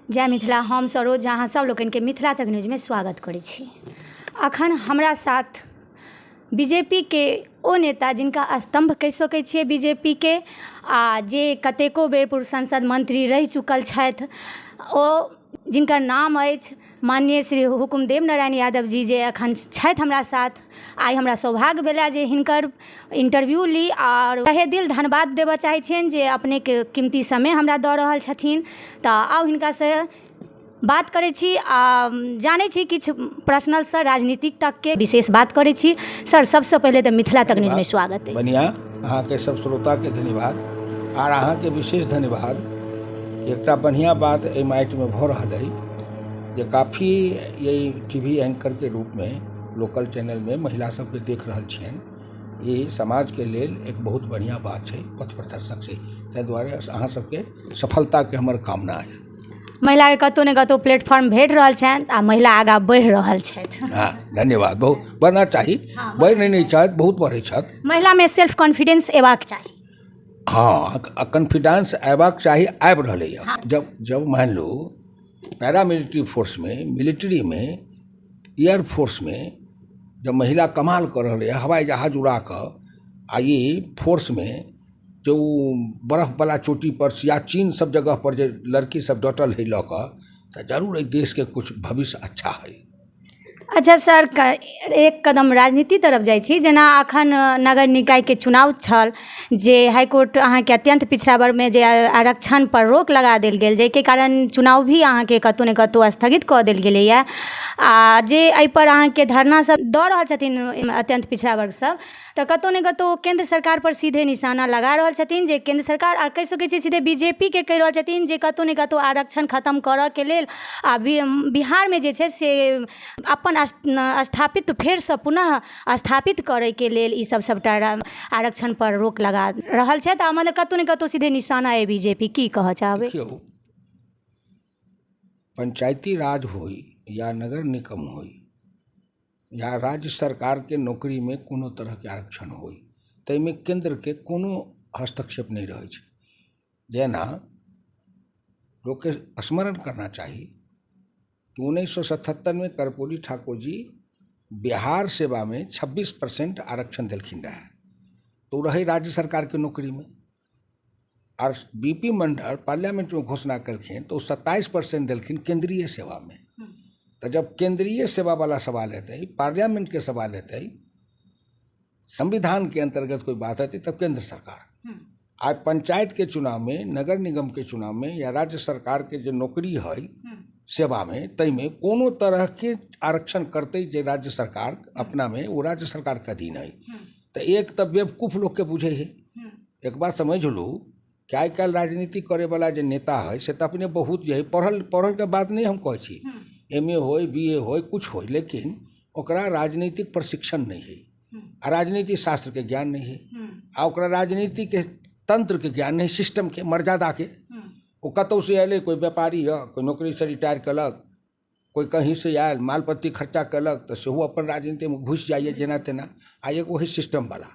जय मिथिला। हम सरोज अहाँ सब लोगन के मिथिला तक न्यूज में स्वागत करै छी। अखन हमरा साथ बीजेपी के ओ नेता जिनका स्तंभ कहि सकै छियै बीजेपी के, आ जे कतेको बेर पूर्व संसद मंत्री रहि चुकल छथि, ओ जिनकर नाम अछि माननीय श्री हुकुमदेव नारायण यादव जी, जे अखन छथि हमरा साथ। आइ हमरा सौभाग्य भेलै जे हिनकर इंटरव्यू ली और तहे दिल धन्यवाद देबऽ चाहै छियनि जे अपने के कीमती समय हमरा दऽ रहल छथिन। तऽ आउ हिनका से बात करै छी आ जानै छी किछु पर्सनल से राजनीतिक तक के विशेष बात करै छी। सर, सबसे पहले तो मिथिला तक न्यूज में स्वागत है। बढ़िया, अहाँ के सब श्रोता के धन्यवाद और अहाँ के विशेष धन्यवाद। एक बढ़िया बात एहि माटि में भ रहल है जे काफ़ी यही टीवी एंकर के रूप में लोकल चैनल में महिला सबके देख रहल छियनि। ये समाज के लेल एक बहुत बढ़िया बात है, पथ प्रदर्शक से। ताहि दुआरे अहाँ सबके सफलता के हमर कामना है। महिला के कतौ ने कतौ प्लेटफॉर्म भेट रहल छनि आ महिला आगाँ बढ़ि रहल छथि। हाँ, धन्यवाद। बहुत बढ़ना चाहिए। बढ़ि नहीं छथि, बहुत बढ़ै छथि। महिला में सेल्फ कॉन्फिडेंस एबाक चाही। हाँ, कॉन्फिडेंस आबाक चाही, आबि रहलै है। हाँ। जब मान लो पैरामिलिट्री फोर्स में, मिलिट्री में, एयर फोर्स में जब महिला कमाल कर रही है, हवाई जहाज उड़ा कर, आ ये फोर्स में जो बर्फ वाला चोटी पर सियाचिन सब जगह पर जो लड़की सब डटल है लऽ कऽ, तो जरूर एक देश के कुछ भविष्य अच्छा है। अच्छा सर, एक कदम राजनीति तरफ जाइ छी। जेना अखन नगर निकाय के चुनाव छल, जे हाईकोर्ट अहाँ के अत्यंत पिछड़ा वर्ग में जे आरक्षण पर रोक लगा देल गेल, जाहिके कारण चुनाव भी अहाँ के कतौ ने कतौ स्थगित कऽ देल गेलैया। आ जे एहि पर अहाँ के धरना सब दऽ रहल छथिन अत्यंत पिछड़ा वर्ग सब, तऽ कतौ ने कतौ केंद्र सरकार पर सीधे निशाना लगा रहल छथिन, जे केंद्र सरकार आ कहि सकै छी सीधे बीजेपी के कहि रहल छथिन जे कतौ ने कतौ आरक्षण खत्म करऽ के लेल आ बिहार में जे छै से अपन स्थापित फेर से पुनः स्थापित करे के लेल ई सब सबटा आरक्षण पर रोक लगा रहल छथि। आ मतलब कतौ ने कतौ सीधे निशाना है बीजेपी। की कहऽ चाहबै? देखियौ, पंचायती राज होई या नगर निगम होई या राज्य सरकार के नौकरी में कोनो तरह के आरक्षण होई, ताहिमे केंद्र के कोनो हस्तक्षेप नहीं रहे छै। जेना लोग के स्मरण करना चाहिए कि 1977 में कर्पूरी ठाकुर जी बिहार सेवा में 26% आरक्षण दिलखिन रहे, तो रहे राज्य सरकार के नौकरी में। और बीपी मंडल पार्लियामेंट में घोषणा कलखिन तो 27% दिलखिन केंद्रीय सेवा में। तो जब केंद्रीय सेवा वाला सवाल हेतै, पार्लियामेंट के सवाल हेतै, संविधान के अंतर्गत कोई बात हेतै, तब केंद्र सरकार। आज पंचायत के चुनाव में, नगर निगम के चुनाव में या राज्य सरकार के जो नौकरी है सेवा में, तई में कोनो तरह के आरक्षण करते जे राज्य सरकार अपना में, वो राज्य सरकार के अधीन है। तो एक तो बेवकूफ लोग के बुझे है। एक बात समझ लू कि आई काल राजनीति करे वाला जो नेता है से तो अपने बहुत जो है पढ़ल के बात नहीं हम कहे, MA हो, BA हो, कुछ हो, लेकिन ओकरा राजनीतिक प्रशिक्षण नहीं है, आ राजनीति शास्त्र के ज्ञान नहीं है, आ ओकरा राजनीति के तंत्र के ज्ञान नहीं, सिस्टम के, मर्यादा के। वो कतौ से अल, कोई व्यापारी है, कोई नौकरी से रिटायर कलक, कोई कहीं से आयल मालपत्ती खर्चा कलक, तो सेहो अपन राजनीति में घुस जाइए जेना तेना। आ एगो है सिस्टम वाला,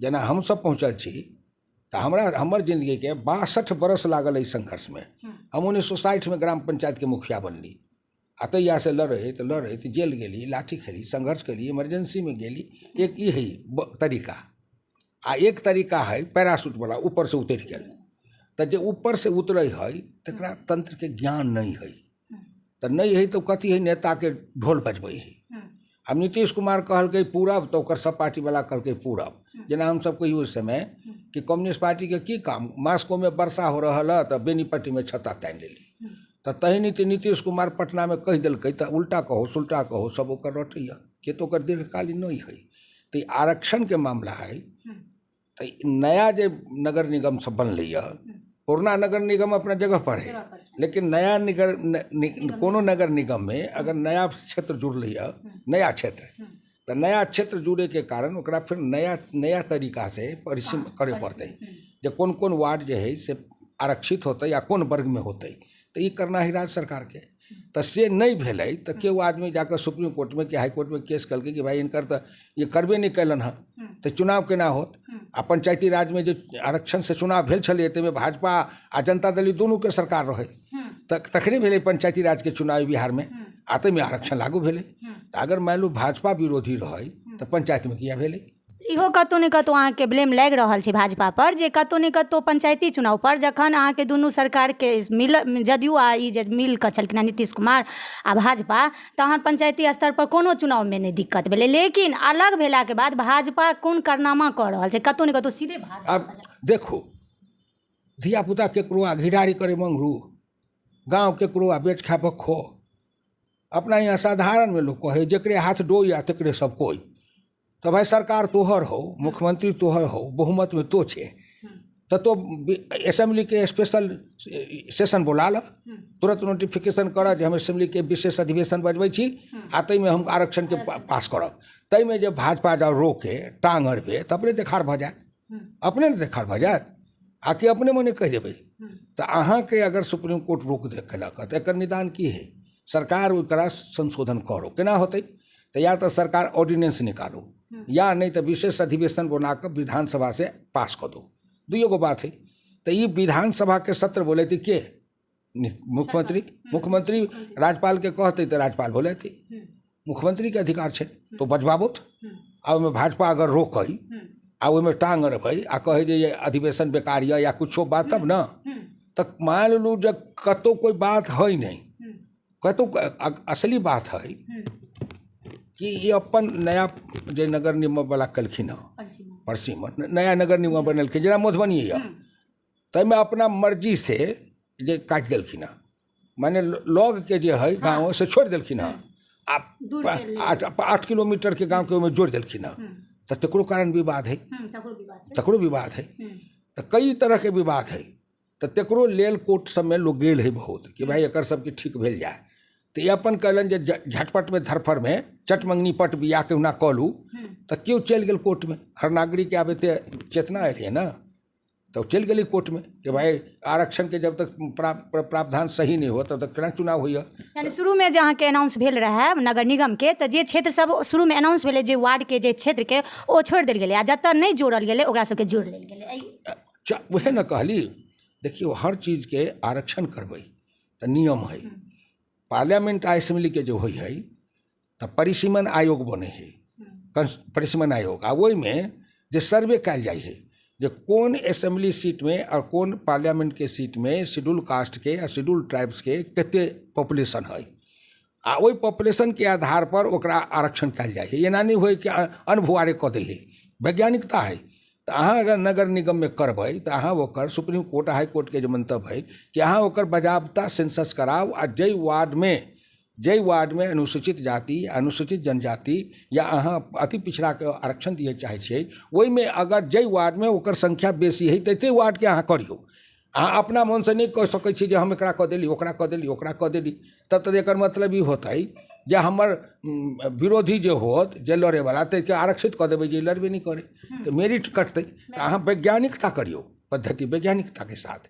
जेना हम सब पहुँचल छी। तो हमर जिंदगी के 62 बरस लागल है संघर्ष में। हम 1960 में ग्राम पंचायत के मुखिया बनली। अतैया से लड़े तो जेल गेली, लाठी खेली, संघर्ष करी, इमरजेंसी में गेली। एक ये है तरीका, आ एक तरीका है पैराशूट वाला, ऊपर से उतर गेल। तो जो ऊपर से उतरे है तकरा तंत्र के ज्ञान नहीं है, तो नहीं है तो कथी है, नेता के ढोल बजबै है। अब नीतीश कुमार कहलकै पूरब, तो ओकर सब पार्टी वाला कहलकै पूरब। जेना हम सब कहियो उस समय कि कम्युनिस्ट पार्टी के की काम, मास्को में वर्षा हो रहा है तो बेनीपट्टी में छत्ता तान लेली। तो तही नीतीश कुमार पटना में कह दिलकै, तो उल्टा कहो सुल्टा कहो सब ओकर रटैया के, तो ओकर दीर्घकालीन नहीं है। तो आरक्षण के मामला है। तो नया जो नगर निगम सब बनलै, पुरना नगर निगम अपना जगह पर है, लेकिन नया कोनो नगर निगम में अगर नया क्षेत्र जुड़लै, नया क्षेत्र, तो नया क्षेत्र जुड़े के कारण ओकरा फिर नया तरीका से परिश्रम करे पड़ते, जो कौन कौन वार्ड जो है से आरक्षित होते या कौन वर्ग में होते। तो ये करना है राज्य सरकार के। तो से नहीं भेलै तो केओ आदमी जाकर सुप्रीम कोर्ट में कि हाई कोर्ट में केस कल कि भाई इनकर तो ये करबे नहीं कैलन हँ तो चुनाव केना होत। आ पंचायती राज में जो आरक्षण से चुनाव भेल छलै ताहिमे भाजपा आ जनता दल दुनू के सरकार रहे तखने भेलै पंचायती राज के चुनाव बिहार में आ ताहिमे आरक्षण लागू भेलै। तो अगर मान लू भाजपा विरोधी रहे तो पंचायत में किया भेलै। इहो कतौ ने कतौ अहाँके ब्लेम लागि रहल छै भाजपा पर जे कतौ ने कतौ पंचायती चुनाव पर जखन अहाँके दुनू सरकार के मिल जदयू आ ई जे मिल कऽ छलखिन हँ नीतीश कुमार आ भाजपा तहन पंचायती स्तर पर कोनो चुनाव में नहि दिक्कत भेलै, लेकिन अलग भेला के बाद भाजपा कोन कारनामा कऽ रहल छै कतौ ने कतौ सीधे भाजपा। अब देखो धियापुता केकरो आ घिढारी करे मंगरू, गाँव केकरो आ बेच खा खो, अपना यहाँ साधारण में लोग कहे जकरे हाथ डोई आ तकरे सब कोई। तो भाई सरकार तोहर हो, मुख्यमंत्री तोहर हो, बहुमत में तो छे तो असेंबली के स्पेशल सेशन बोला ल, तुरंत नोटिफिकेशन कर जे हम असेंबली के विशेष अधिवेशन बजबै छी आ ताहिमे हम आरक्षण के पास करब। ताहिमे जे भाजपा जब रोके टांग अड़बे तो अपने देखार भऽ जायत, अपने ने देखार भऽ जायत आकि अपने मने कह देबै। तो अहाँके अगर सुप्रीम कोर्ट रोक देलक तो एकर निदान की है, सरकार ओकरा संशोधन करो। केना होतै तो या तो सरकार ऑर्डिनेंस निकालो या नहीं तो विशेष अधिवेशन बनाकर विधानसभा से पास कर दो, दुइयो गो बात है। तो ये विधानसभा के सत्र बोले थे के मुख्यमंत्री राज्यपाल के कहते तो राज्यपाल बोले थे मुख्यमंत्री के अधिकार है तो बजबाबोथ। आ ओहिमे भाजपा अगर रोकै आ ओहिमे टांग अड़बै आ कहे जे ये अधिवेशन बेकार या कुछो बात तब न तो मान लू जब कतौ कोई बात है नहीं, कतौ असली बात है कि ये अपन नया जे नगर निगम वाला कलखिन हँ परसिमन नया नगर निगम बनलखिन जेना मधुबनी है ताहिमे अपना मर्जी से जे काटि देलखिन हँ, माने लग के जे है गाँव से छोड़ि देलखिन हँ आ 8 किलोमीटर के गाँव के ओहिमे जोड़ि देलखिन हँ। तो तकरो कारण विवाद है, तकरो विवाद है, तो कई तरह के विवाद है। तो तकरो लेल कोर्ट सब में लोग गेल है बहुत कि भाई एकर सबके ठीक भेल जाए। तो ये अपन कहलन जे झटपट में धरफड़ में चट मंगनी पट बिया के ना कलू तो क्यों चल गए कोर्ट में। हर नागरिक के आबे चेतना है ना तो चल गई कोर्ट में कि भाई आरक्षण के जब तक प्रावधान सही नहीं हो तब तक केना चुनाव होइए। यानी शुरू में जहाँ के अनाउंस भेल रहा नगर निगम के तो जे क्षेत्र सब शुरू में अनाउंस भेले जे वार्ड के जे क्षेत्र के ओ छोड़ देल गेलै आ जतऽ नहीं जोड़ल गेलै ओकरा सबके जोड़ लेल गेलै। वह न कहली देखियो हर चीज के आरक्षण करबै तो नियम है। पार्लियामेंट असेंबली के जो होई है तो परिसीमन आयोग बने है, परिसीमन आयोग आ ओहि में जे सर्वे कल जाए है जो कौन असेंबली सीट में और कौन पार्लियामेंट के सीट में शेड्यूल कास्ट के या शेड्यूल ट्राइब्स के कते पॉपुलेशन है आ ओहि पॉपुलेशन के आधार पर ओकरा आरक्षण कल जाए है। एना नहीं हो कि अनभुआरे कऽ दै है, वैज्ञानिकता है। तो अहाँ अगर नगर निगम में करबै तो अहाँ ओकर सुप्रीम कोर्ट हाई कोर्ट के जो मंतव्य है कि अहाँ ओकर बजाबता सेंसस कराओ आ जय वार्ड में अनुसूचित जाति अनुसूचित जनजाति या अहाँ अति पिछड़ा के आरक्षण दिए चाहे छियै ओहि में अगर जय वार्ड में ओकर संख्या बेसी है तते वार्ड के अहाँ करियो। अहाँ अपना मन से नहीं कह सकै छी जे हम एकरा कऽ देली ओकरा कऽ देली ओकरा कऽ देली, तब तो एकर मतलब ई होतै जे हमर विरोधी जे होत जे लड़े वाला तो आरक्षित कऽ देबै जे लड़बे नहीं करे तो मेरिट कटतै। तो अहाँ वैज्ञानिकता करियो, पद्धति वैज्ञानिकता के साथ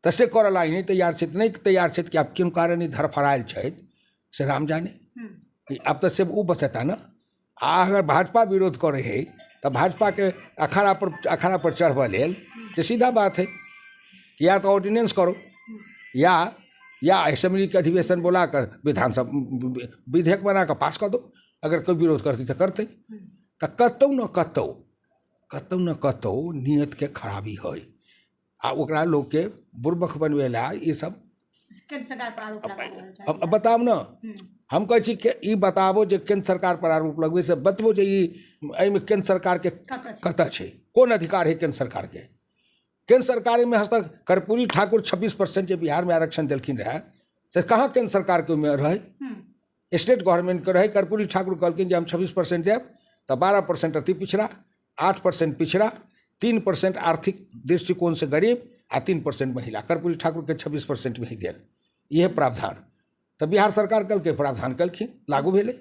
तो से करल आई नहीं तैयार छथि, नहीं तैयार छथि कि आब किन कारण ई धरफड़ायल छथि से राम जाने। अब तो से वो बचता ना। अगर भाजपा विरोध करे है तो भाजपा के अखाड़ा पर चढ़बऽ लेल तो सीधा बात है कि या तो ऑर्डिनेंस करो या असेंबली के अधिवेशन बुला कर विधानसभा विधेयक बना कर पास कर दो। अगर कोई विरोध करती तो करते तो कतौ न कतौ नियत के खराबी है आ ओकरा लोग के बुर्बक बनवेला ये सब केंद्र सरकार पर आरोप लगा रहल छै। अब बताब न हम कहै छी कि ई बताबो जे केंद्र सरकार पर आरोप लगबै से बतबो जे एहिमे केंद्र सरकार के कतऽ छै, कोन अधिकार है केंद्र सरकार के। केंद्र सरकार में हस्तक कर्पूरी ठाकुर 26% जो बिहार में आरक्षण दिलखिन रहे से कहाँ केंद्र सरकार के में रहे, स्टेट गवर्नमेंट के रहे। कर्पूरी ठाकुर कहलखिन जे हम 26% देब तो 12% अति पिछड़ा, 8% पिछड़ा, 3% आर्थिक दृष्टिकोण से गरीब आ 3% महिला। कर्पूरी ठाकुर के 26% में ही दिल, यह प्रावधान तो बिहार सरकार कल के प्रावधान कलखिन लागू भेलै।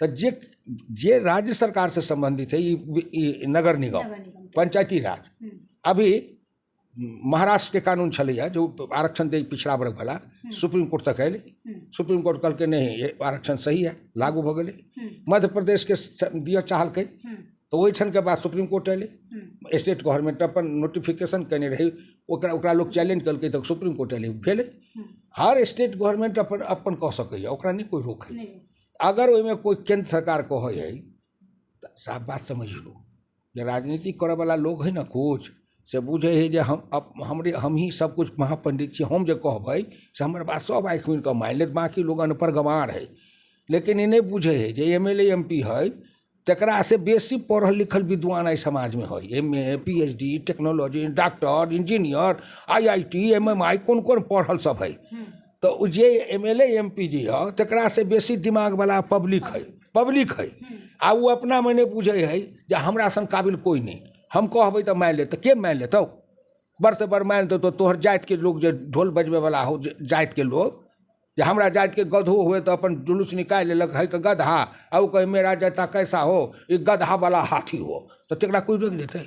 तो जे राज्य सरकार से संबंधित है ये नगर निगम पंचायती राज, अभी महाराष्ट्र के कानून छलैया जो आरक्षण दे पिछड़ा वर्ग वाला सुप्रीम कोर्ट तक अल सुप्रीम कोर्ट कहलकै नहीं ये आरक्षण सही है, लागू भ गेलै। मध्य प्रदेश के दिया चाहलकै तो ओहिठाम के बाद सुप्रीम कोर्ट अयलै, स्टेट गवर्नमेंट अपन नोटिफिकेशन केने रही, ओकरा लोग चैलेंज कलकै तो सुप्रीम कोर्ट अयलै, भेलै। हर स्टेट गवर्नमेंट अपन अपन कह सकैए, ओकरा नहीं कोई रोक है। अगर ओहिमे कोई केंद्र सरकार कहै है तो साफ बात समझ लो, जे राजनीति करे वाला लोग है ना कुछ से बुझे है जे हम ही सब कुछ महापंडित छी, हम जे कहबै से हमर बात सब आँखि मिल कऽ मानि लेत, बाकी लोग अनपढ़ गंवार है। लेकिन ई नहीं बुझे है जे MLA MP है तकरा से बेसी पढ़ल लिखल विद्वान एहि समाज में है, MA PhD technology, doctor, engineer, IIT MMI कौन कौन पढ़ल सब है। तो जे MLA MP जी है तकरा से बेसी दिमाग वाला पब्लिक है। आ वो अपना में नहीं बुझे है जे हमरा सन काबिल कोई नहीं, हम कहबै तो मान ले तो के मान लेतौ, बड़ से बड़ मान लेतौ। तो तोहर जाति के लोग जो ढोल बजबे वाला हो जाति के लोग, जे हमरा जाति के गधो हुए तो अपन जुलूस निकाल लेलक है कि गधा, और कहे मेरा जाता कैसा हो, ये गधा वाला हाथी हो, तो तेरा कोई रोक देते।